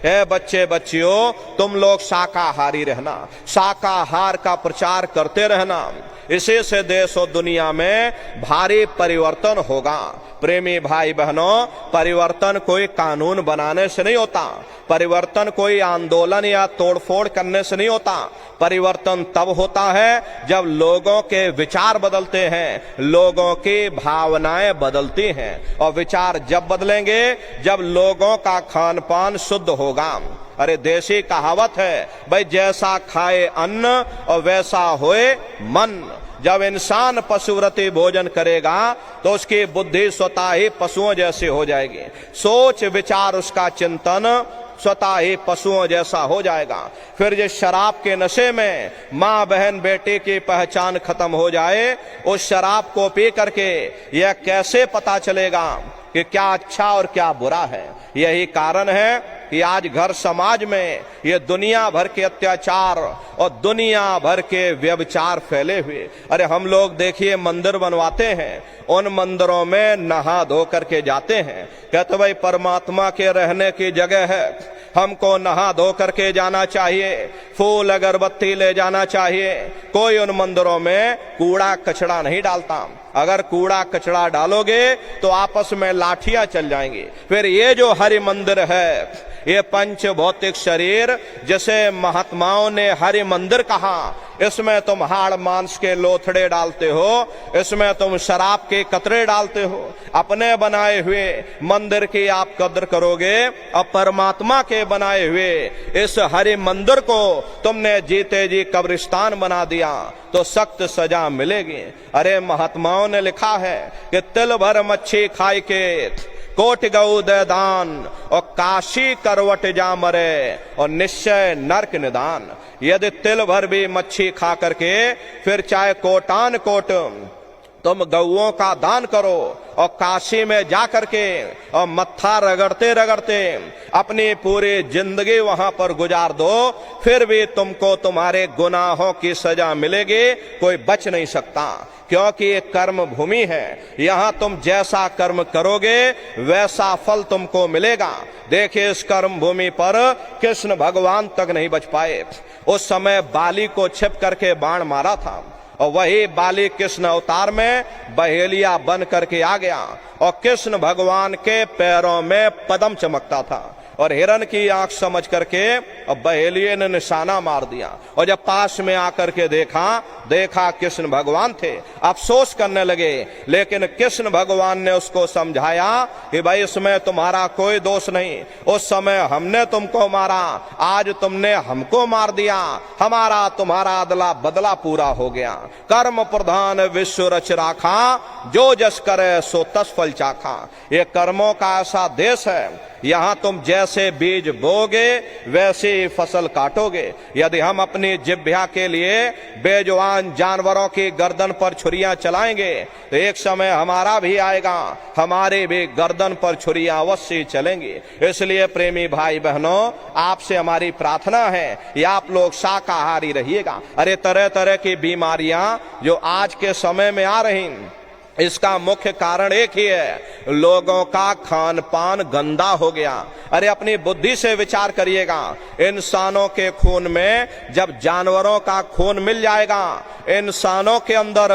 ए बच्चे बच्चियों, तुम लोग शाकाहारी रहना, शाकाहार का प्रचार करते रहना, इसी से देश और दुनिया में भारी परिवर्तन होगा। प्रेमी भाई बहनों, परिवर्तन कोई कानून बनाने से नहीं होता, परिवर्तन कोई आंदोलन या तोड़फोड़ करने से नहीं होता। परिवर्तन तब होता है जब लोगों के विचार बदलते हैं, लोगों की भावनाएं बदलती हैं, और विचार जब बदलेंगे जब लोगों का खान पान शुद्ध होगा। अरे देसी कहावत है भाई, जैसा खाए अन्न और वैसा होए मन। जब इंसान पशुव्रती भोजन करेगा तो उसकी बुद्धि स्वतः ही पशुओं जैसी हो जाएगी, सोच विचार उसका चिंतन स्वतः ही पशुओं जैसा हो जाएगा। फिर जिस शराब के नशे में माँ बहन बेटी की पहचान खत्म हो जाए, उस शराब को पी करके यह कैसे पता चलेगा कि क्या अच्छा और क्या बुरा है। यही कारण है कि आज घर समाज में ये दुनिया भर के अत्याचार और दुनिया भर के व्यभिचार फैले हुए। अरे हम लोग देखिए मंदिर बनवाते हैं, उन मंदिरों में नहा धो करके जाते हैं, कहते भाई परमात्मा के रहने की जगह है, हमको नहा धो करके जाना चाहिए, फूल अगरबत्ती ले जाना चाहिए। कोई उन मंदिरों में कूड़ा कचड़ा नहीं डालता। अगर कूड़ा कचड़ा डालोगे तो आपस में लाठियां चल जाएंगी। फिर ये जो हरि मंदिर है, ये पंच भौतिक शरीर जिसे महात्माओं ने हरि मंदिर कहा, इसमें तुम हाड़ मांस के लोथड़े डालते हो, इसमें तुम शराब के कतरे डालते हो। अपने बनाए हुए मंदिर की आप कद्र करोगे, और परमात्मा के बनाए हुए इस हरि मंदिर को तुमने जीते जी कब्रिस्तान बना दिया तो सख्त सजा मिलेगी। अरे महात्माओं ने लिखा है कि तिल भर मच्छी खाई के कोट गऊ दे दान, और काशी करवट जा मरे, और निश्चय नरक निदान। यदि तिल भर भी मच्छी खा करके फिर चाहे कोटान कोट तुम गौओं का दान करो, और काशी में जा करके और मत्था रगड़ते रगड़ते अपनी पूरी जिंदगी वहां पर गुजार दो, फिर भी तुमको तुम्हारे गुनाहों की सजा मिलेगी, कोई बच नहीं सकता। क्योंकि ये कर्म भूमि है, यहाँ तुम जैसा कर्म करोगे वैसा फल तुमको मिलेगा। देखिए इस कर्म भूमि पर कृष्ण भगवान तक नहीं बच पाए। उस समय बाली को छिप करके बाण मारा था, और वही बाली कृष्ण अवतार में बहेलिया बन करके आ गया, और कृष्ण भगवान के पैरों में पद्म चमकता था, और हिरण की आंख समझ करके और बहेलिये ने निशाना मार दिया। और जब पास में आकर के देखा कृष्ण भगवान थे, अफसोस करने लगे। लेकिन कृष्ण भगवान ने उसको समझाया कि भाई इसमें तुम्हारा कोई दोष नहीं, उस समय हमने तुमको मारा, आज तुमने हमको मार दिया, हमारा तुम्हारा अदला बदला पूरा हो गया। कर्म प्रधान विश्व रच राखा, जो जस करे सो तस फल चाखा। ये कर्मों का ऐसा देश है, यहाँ तुम जैसे बीज बोगे वैसे ही फसल काटोगे। यदि हम अपनी जिह्वा के लिए बेजुबान जानवरों की गर्दन पर छुरियां चलाएंगे तो एक समय हमारा भी आएगा, हमारे भी गर्दन पर छुरियां अवश्य चलेंगी। इसलिए प्रेमी भाई बहनों, आपसे हमारी प्रार्थना है कि आप लोग शाकाहारी रहिएगा। अरे तरह तरह की बीमारियां जो आज के समय में आ रही, इसका मुख्य कारण एक ही है, लोगों का खान पान गंदा हो गया। अरे अपनी बुद्धि से विचार करिएगा, इंसानों के खून में जब जानवरों का खून मिल जाएगा, इंसानों के अंदर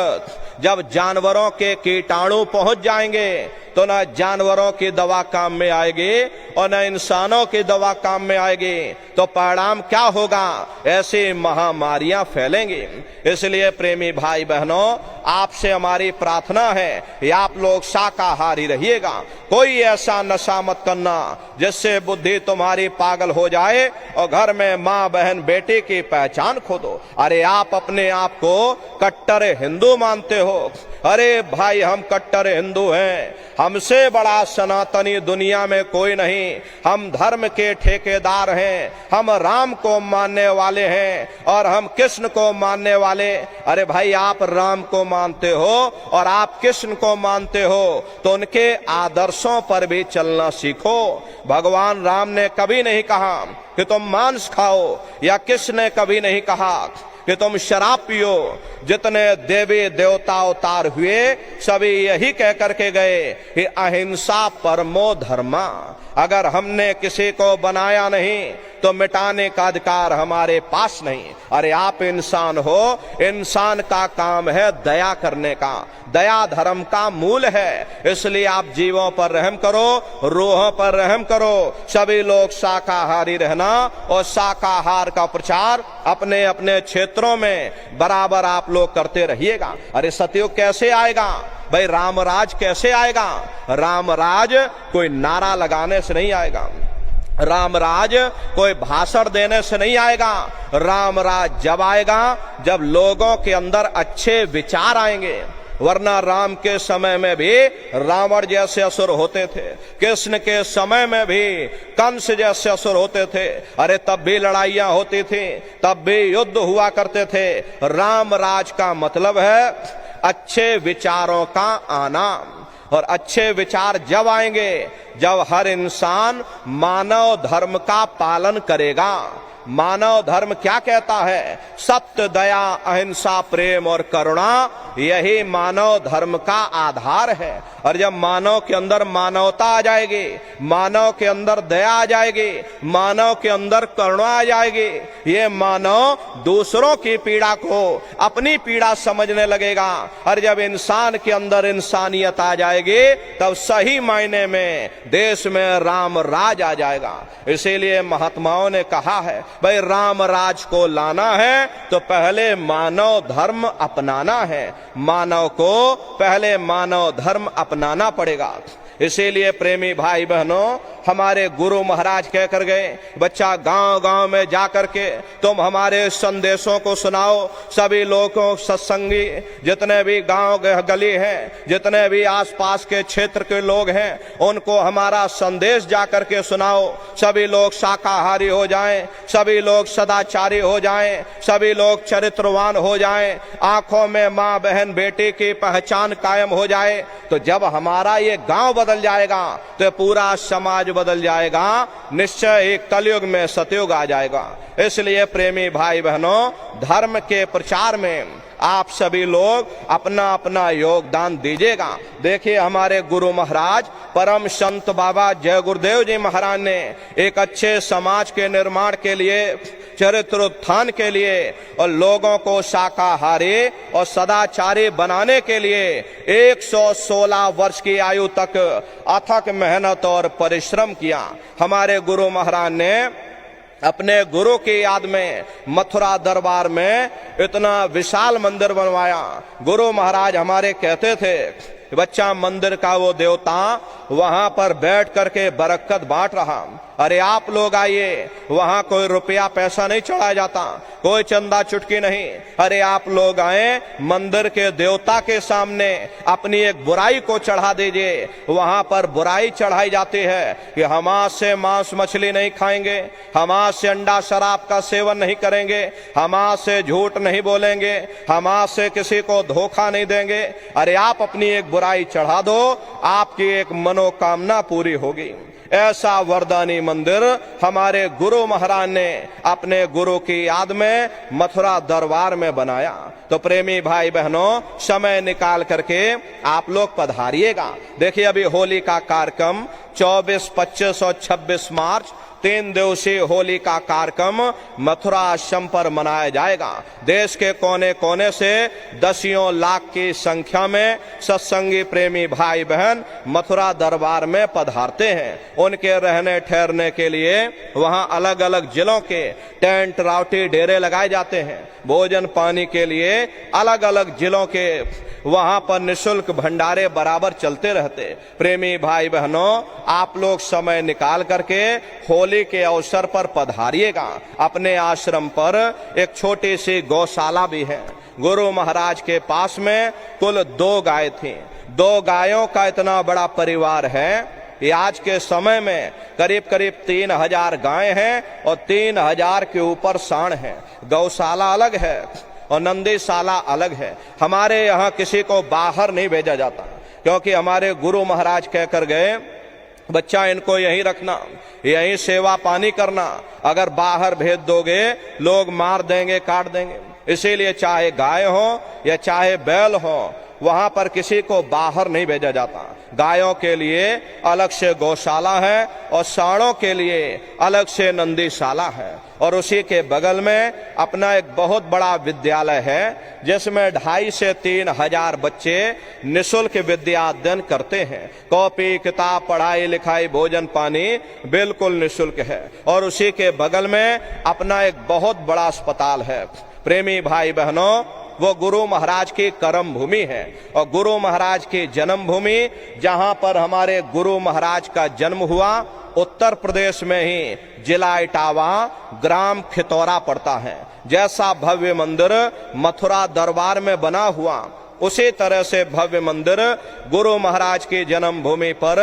जब जानवरों के कीटाणु पहुंच जाएंगे, तो न जानवरों की दवा काम में आएगी और न इंसानों की दवा काम में आएगी। तो परिणाम क्या होगा? ऐसी महामारियां फैलेंगी। इसलिए प्रेमी भाई बहनों, आपसे हमारी प्रार्थना है कि आप लोग शाकाहारी रहिएगा। कोई ऐसा नशा मत करना जिससे बुद्धि तुम्हारी पागल हो जाए और घर में माँ बहन बेटी की पहचान खो दो। अरे आप अपने आप को कट्टर हिंदू मानते हो। अरे भाई, हम कट्टर हिंदू हैं, हमसे बड़ा सनातनी दुनिया में कोई नहीं। हम धर्म के ठेकेदार हैं, हम राम को मानने वाले हैं और हम कृष्ण को मानने वाले। अरे भाई, आप राम को मानते हो और आप कृष्ण को मानते हो तो उनके आदर्शों पर भी चलना सीखो। भगवान राम ने कभी नहीं कहा कि तुम मांस खाओ, या कृष्ण ने कभी नहीं कहा कि तुम शराब पियो। जितने देवी देवता अवतार हुए सभी यही कह करके गए कि अहिंसा परमो धर्मा। अगर हमने किसी को बनाया नहीं तो मिटाने का अधिकार हमारे पास नहीं। अरे आप इंसान हो, इंसान का काम है दया करने का। दया धर्म का मूल है। इसलिए आप जीवों पर रहम करो, रूहों पर रहम करो। सभी लोग शाकाहारी रहना और शाकाहार का प्रचार अपने अपने क्षेत्रों में बराबर आप लोग करते रहिएगा। अरे सतयुग कैसे आएगा भाई? रामराज कैसे आएगा? रामराज कोई नारा लगाने से नहीं आएगा, रामराज कोई भाषण देने से नहीं आएगा। रामराज जब आएगा जब लोगों के अंदर अच्छे विचार आएंगे। वरना राम के समय में भी रावण जैसे असुर होते थे, कृष्ण के समय में भी कंस जैसे असुर होते थे। अरे तब भी लड़ाइयां होती थी, तब भी युद्ध हुआ करते थे। रामराज का मतलब है अच्छे विचारों का आना। और अच्छे विचार जब आएंगे जब हर इंसान मानव धर्म का पालन करेगा। मानव धर्म क्या कहता है? सत्य, दया, अहिंसा, प्रेम और करुणा, यही मानव धर्म का आधार है। और जब मानव के अंदर मानवता आ जाएगी, मानव के अंदर दया आ जाएगी, मानव के अंदर करुणा आ जाएगी, ये मानव दूसरों की पीड़ा को अपनी पीड़ा समझने लगेगा। और जब इंसान के अंदर इंसानियत आ जाएगी तब सही मायने में देश में राम राज आ जाएगा। इसीलिए महात्माओं ने कहा है भाई, राम राज को लाना है तो पहले मानव धर्म अपनाना है। मानव को पहले मानव धर्म अपनाना पड़ेगा। इसीलिए प्रेमी भाई बहनों, हमारे गुरु महाराज कह कर गए, बच्चा गांव गांव में जाकर के तुम हमारे संदेशों को सुनाओ। सभी लोगों, सत्संगी जितने भी गांव गली हैं, जितने भी आसपास के क्षेत्र के लोग हैं, उनको हमारा संदेश जाकर के सुनाओ। सभी लोग शाकाहारी हो जाएं, सभी लोग सदाचारी हो जाएं, सभी लोग चरित्रवान हो जाएं, आंखों में माँ बहन बेटी की पहचान कायम हो जाए। तो जब हमारा ये गांव बदल जाएगा तो पूरा समाज बदल जाएगा। निश्चय एक कलयुग में सतयुग आ जाएगा। इसलिए प्रेमी भाई बहनों, धर्म के प्रचार में आप सभी लोग अपना अपना योगदान दीजिएगा। देखिए, हमारे गुरु महाराज परम संत बाबा जय गुरुदेव जी महाराज ने एक अच्छे समाज के निर्माण के लिए, चरित्र उत्थान के लिए और लोगों को शाकाहारी और सदाचारी बनाने के लिए 116 वर्ष की आयु तक अथक मेहनत और परिश्रम किया। हमारे गुरु महाराज ने अपने गुरु की याद में मथुरा दरबार में इतना विशाल मंदिर बनवाया। गुरु महाराज हमारे कहते थे, बच्चा मंदिर का वो देवता वहां पर बैठ करके बरकत बांट रहा। अरे आप लोग आइए, वहां कोई रुपया पैसा नहीं चढ़ाया जाता, कोई चंदा चुटकी नहीं। अरे आप लोग आए, मंदिर के देवता के सामने अपनी एक बुराई को चढ़ा दीजिए। वहां पर बुराई चढ़ाई जाती है कि हम आज से मांस मछली नहीं खाएंगे, हम आज से अंडा शराब का सेवन नहीं करेंगे, हम आज से झूठ नहीं बोलेंगे, हम आज से किसी को धोखा नहीं देंगे। अरे आप अपनी एक बुराई चढ़ा दो, आपकी एक मनोकामना पूरी होगी। ऐसा वरदानी मंदिर हमारे गुरु महाराज ने अपने गुरु की याद में मथुरा दरबार में बनाया। तो प्रेमी भाई बहनों, समय निकाल करके आप लोग पधारिएगा। देखिए, अभी होली का कार्यक्रम 24, 25 और 26 मार्च 3 दिवसीय होली का कार्यक्रम मथुरा आश्रम पर मनाया जाएगा। देश के कोने कोने से दसियों लाख की संख्या में सत्संगी प्रेमी भाई बहन मथुरा दरबार में पधारते हैं। उनके रहने ठहरने के लिए वहां अलग अलग जिलों के टेंट रावटी डेरे लगाए जाते हैं। भोजन पानी के लिए अलग अलग जिलों के वहां पर निःशुल्क भंडारे बराबर चलते रहते। प्रेमी भाई बहनों, आप लोग समय निकाल करके होली के अवसर पर पधारिएगा। अपने आश्रम पर एक छोटी सी गौशाला भी है। गुरु महाराज के पास में कुल 2 गाय थी। 2 गायों का इतना बड़ा परिवार है। ये आज के समय में करीब करीब 3000 गाय हैं और 3000 के ऊपर सांड हैं। गौशाला अलग है और नंदीशाला अलग है। हमारे यहाँ किसी को बाहर नहीं भेजा जाता, क्योंकि हमारे गुरु महाराज कहकर गए, बच्चा इनको यहीं रखना, यहीं सेवा पानी करना। अगर बाहर भेज दोगे लोग मार देंगे, काट देंगे। इसीलिए चाहे गाय हो या चाहे बैल हो, वहां पर किसी को बाहर नहीं भेजा जाता। गायों के लिए अलग से गौशाला है और सांडों के लिए अलग से नंदीशाला है। और उसी के बगल में अपना एक बहुत बड़ा विद्यालय है, जिसमें 2,500 से 3,000 बच्चे निःशुल्क विद्या अध्ययन करते हैं। कॉपी किताब, पढ़ाई लिखाई, भोजन पानी बिल्कुल निःशुल्क है। और उसी के बगल में अपना एक बहुत बड़ा अस्पताल है। प्रेमी भाई बहनों, वो गुरु महाराज की कर्म भूमि है और गुरु महाराज की जन्म भूमि, जहां पर हमारे गुरु महाराज का जन्म हुआ, उत्तर प्रदेश में ही जिला इटावा, ग्राम खितौरा पड़ता है। जैसा भव्य मंदिर मथुरा दरबार में बना हुआ, उसी तरह से भव्य मंदिर गुरु महाराज की जन्म भूमि पर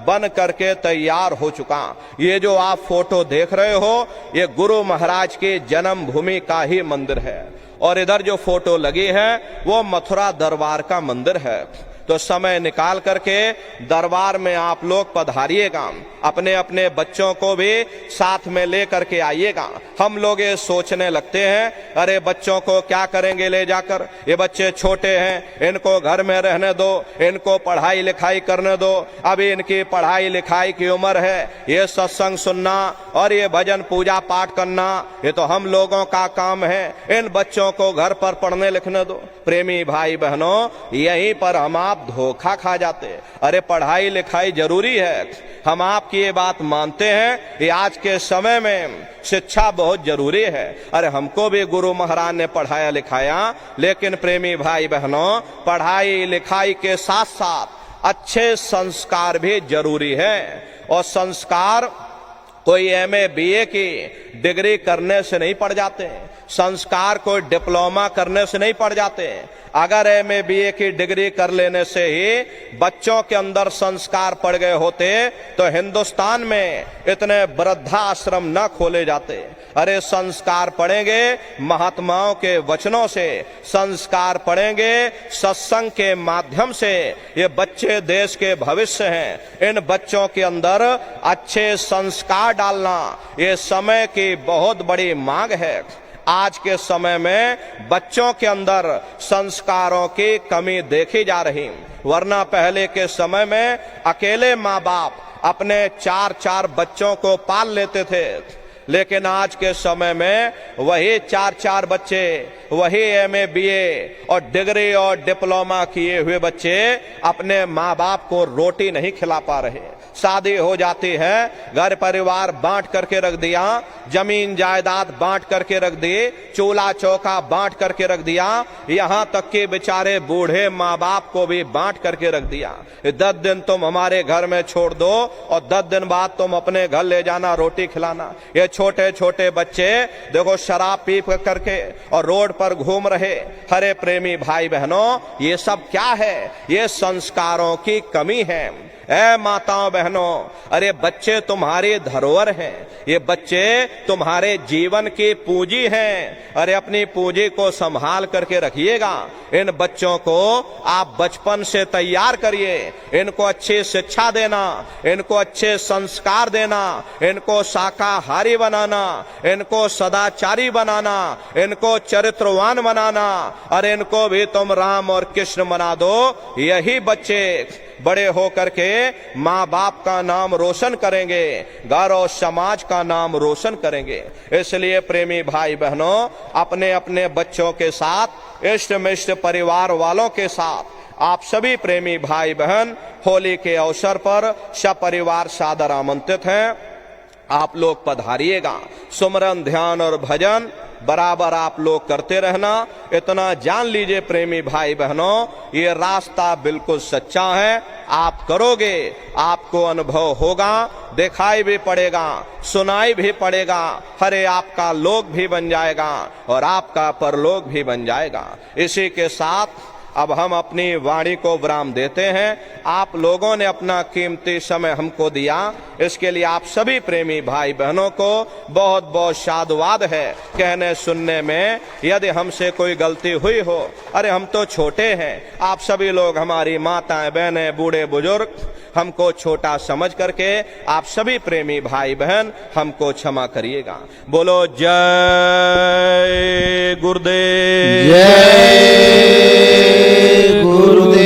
बन करके तैयार हो चुका। ये जो आप फोटो देख रहे हो, ये गुरु महाराज की जन्म भूमि का ही मंदिर है। और इधर जो फोटो लगी है वो मथुरा दरबार का मंदिर है। तो समय निकाल करके दरबार में आप लोग पधारिएगा। अपने अपने बच्चों को भी साथ में ले करके आइएगा। हम लोग ये सोचने लगते हैं, अरे बच्चों को क्या करेंगे ले जाकर, ये बच्चे छोटे हैं, इनको घर में रहने दो, इनको पढ़ाई लिखाई करने दो, अभी इनकी पढ़ाई लिखाई की उम्र है। ये सत्संग सुनना और ये भजन पूजा पाठ करना, ये तो हम लोगों का काम है। इन बच्चों को घर पर पढ़ने लिखने दो। प्रेमी भाई बहनों, यहीं पर हम आप धोखा खा जाते। अरे पढ़ाई लिखाई जरूरी है, हम आपकी ये बात मानते हैं कि आज के समय में शिक्षा बहुत जरूरी है। अरे हमको भी गुरु महाराज ने पढ़ाया लिखाया, लेकिन प्रेमी भाई बहनों, पढ़ाई लिखाई के साथ साथ अच्छे संस्कार भी जरूरी है। और संस्कार कोई MA BA की डिग्री करने से नहीं पड़ जाते, संस्कार कोई डिप्लोमा करने से नहीं पड़ जाते। अगर MA BA की डिग्री कर लेने से ही बच्चों के अंदर संस्कार पड़ गए होते तो हिंदुस्तान में इतने वृद्धाश्रम न खोले जाते। अरे संस्कार पढ़ेंगे महात्माओं के वचनों से, संस्कार पढ़ेंगे सत्संग के माध्यम से। ये बच्चे देश के भविष्य हैं। इन बच्चों के अंदर अच्छे संस्कार डालना ये समय की बहुत बड़ी मांग है। आज के समय में बच्चों के अंदर संस्कारों की कमी देखी जा रही, वरना पहले के समय में अकेले माँ बाप अपने 4-4 बच्चों को पाल लेते थे। लेकिन आज के समय में वही 4-4 बच्चे, वही MA BA और डिग्री और डिप्लोमा किए हुए बच्चे अपने माँ बाप को रोटी नहीं खिला पा रहे। शादी हो जाती है, घर परिवार बांट करके रख दिया, जमीन जायदाद बांट करके रख दी, चूल्हा चौका बांट करके रख दिया, यहाँ तक कि बेचारे बूढ़े माँ बाप को भी बांट करके रख दिया। 10 दिन तुम हमारे घर में छोड़ दो और 10 दिन बाद तुम अपने घर ले जाना, रोटी खिलाना। ये छोटे छोटे बच्चे देखो शराब पी करके और रोड पर घूम रहे। हरे प्रेमी भाई बहनों, ये सब क्या है? ये संस्कारों की कमी है। ऐ माताओं बहनों, अरे बच्चे तुम्हारी धरोहर हैं, ये बच्चे तुम्हारे जीवन की पूंजी हैं। अरे अपनी पूंजी को संभाल करके रखिएगा। इन बच्चों को आप बचपन से तैयार करिए, इनको अच्छी शिक्षा देना, इनको अच्छे संस्कार देना, इनको शाकाहारी बनाना, इनको सदाचारी बनाना, इनको चरित्रवान बनाना। और इनको भी तुम राम और कृष्ण बना दो। यही बच्चे बड़े होकर के माँ बाप का नाम रोशन करेंगे, घर और समाज का नाम रोशन करेंगे। इसलिए प्रेमी भाई बहनों, अपने अपने बच्चों के साथ, इष्ट मिष्ट परिवार वालों के साथ आप सभी प्रेमी भाई बहन होली के अवसर पर सपरिवार सादर आमंत्रित हैं। आप लोग पधारिएगा। सुमरन, ध्यान और भजन बराबर आप लोग करते रहना। इतना जान लीजिए प्रेमी भाई बहनों, ये रास्ता बिल्कुल सच्चा है। आप करोगे, आपको अनुभव होगा, दिखाई भी पड़ेगा, सुनाई भी पड़ेगा। अरे आपका लोक भी बन जाएगा और आपका परलोक भी बन जाएगा। इसी के साथ अब हम अपनी वाणी को विराम देते हैं। आप लोगों ने अपना कीमती समय हमको दिया, इसके लिए आप सभी प्रेमी भाई बहनों को बहुत बहुत साधुवाद है। कहने सुनने में यदि हमसे कोई गलती हुई हो, अरे हम तो छोटे हैं, आप सभी लोग हमारी माताएं बहनें बूढ़े बुजुर्ग, हमको छोटा समझ करके आप सभी प्रेमी भाई बहन हमको क्षमा करिएगा। बोलो जय गुरुदेव, जय गुरुदेव।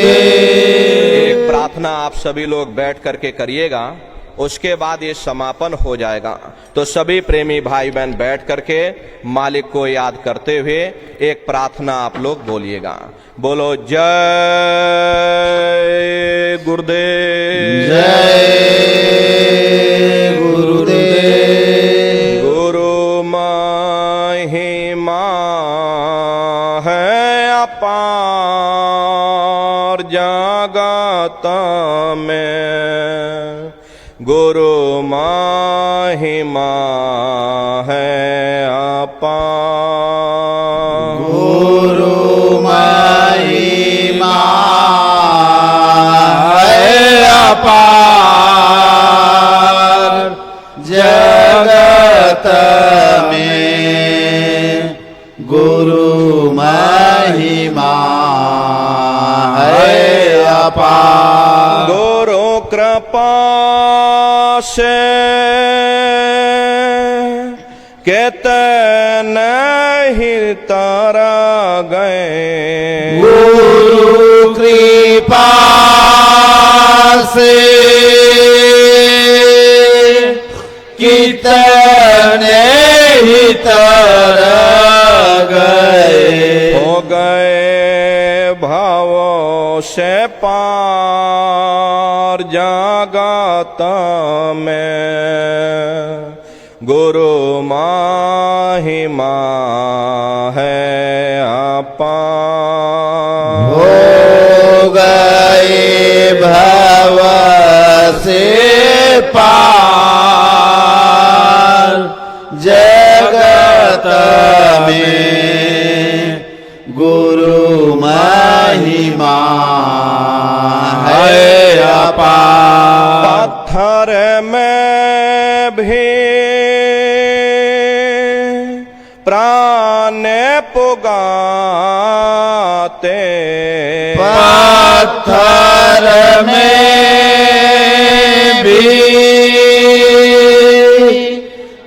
एक प्रार्थना आप सभी लोग बैठ करके करिएगा, उसके बाद ये समापन हो जाएगा। तो सभी प्रेमी भाई बहन बैठ करके मालिक को याद करते हुए एक प्रार्थना आप लोग बोलिएगा। बोलो जय गुरुदेव, जय गुरुदेव। गुरु महिमा है अपार जगत में, गुरु महिमा है अपार, गुरु महिमा है अपार जगत में, गुरु महिमा है अपार। गुरु कृपा से कितने ही तारा गए, गुरु कृपा से कितने ही तर गए, हो गए भावों से पार जगत में, गुरु महिमा है अपार। हो गए भव से पार जगत में, गुरु महिमा है अपार। पत्थर में भी प्राण पुगाते, पत्थर में भी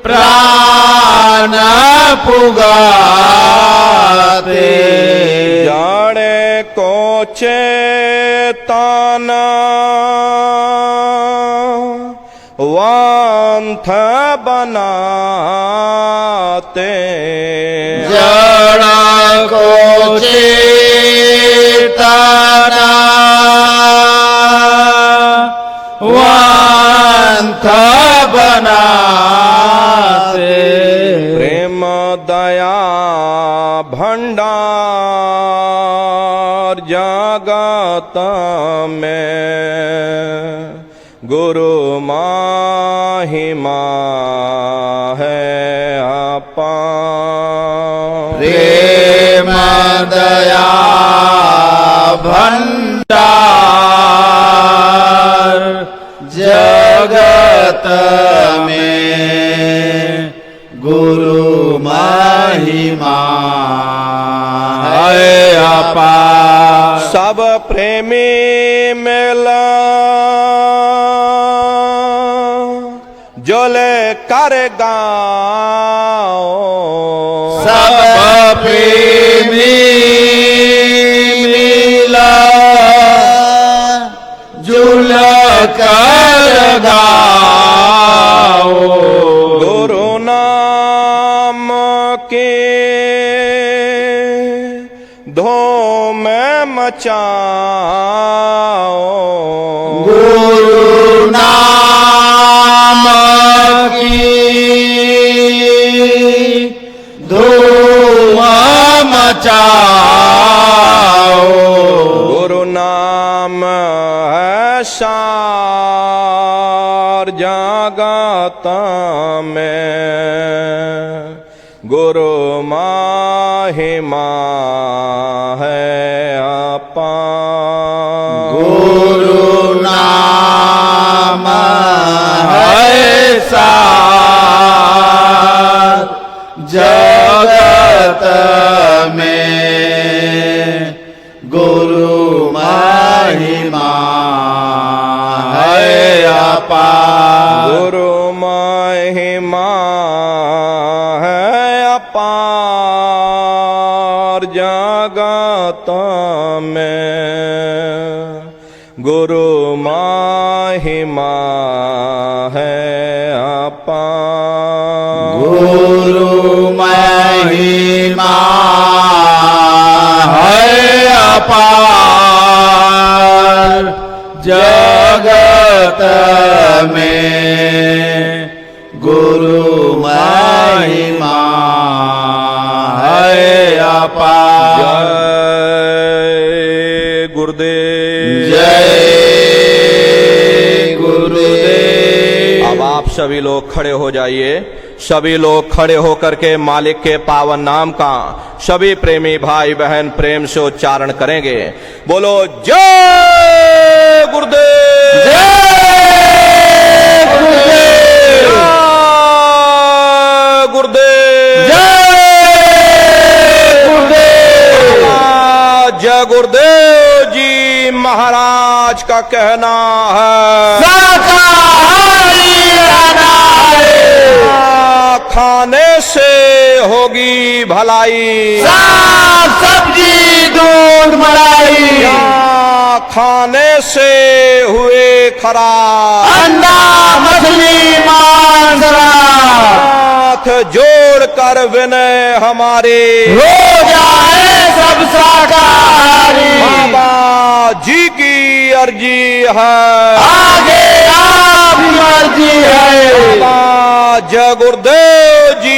प्राण पुगाते, जाड़े को चेतना वांथ बनाते, जड़ा को चेतना वांथ बनाते, प्रेम दया भंडार जगत में, गुरु महिमा है अपार। प्रेम दया भंडार जगत में, गुरु महिमा है अपार। सब प्रेमी मेला जोले कर गाओ, सब प्रेमी मिला जो धूम मचाओ। गुरु नाम की धूम मचाओ। गुरु नाम है सार जगत में, गुरु महिमा है अपार। गुरु नाम है सार जगत में, गुरु महिमा है अपार। गुरु महिमा है अपार जगत में, गुरु महिमा है अपार। गुरु महिमा है अपार जगत में, गुरु महिमा है अपार। जय गुरुदेव। जय गुरुदेव। अब आप सभी लोग खड़े हो जाइए। सभी लोग खड़े होकर के मालिक के पावन नाम का सभी प्रेमी भाई बहन प्रेम से उच्चारण करेंगे। बोलो जय गुरुदेव। जय गुरुदेव। जय गुरुदेव। जय गुरुदेव। जय गुरुदेव जी महाराज का कहना है शाकाहारी रहना है, खाने से होगी भलाई, साग सब्जी दूध मलाई, खाने से हुए खराब, अंडा मछली मांस हाथ जोड़ कर विनय हमारे हो जाए सब शाकाहारी। बाबा जी की अर्जी है, आगे आप मर्जी है। बाबा जय गुरुदेव जी।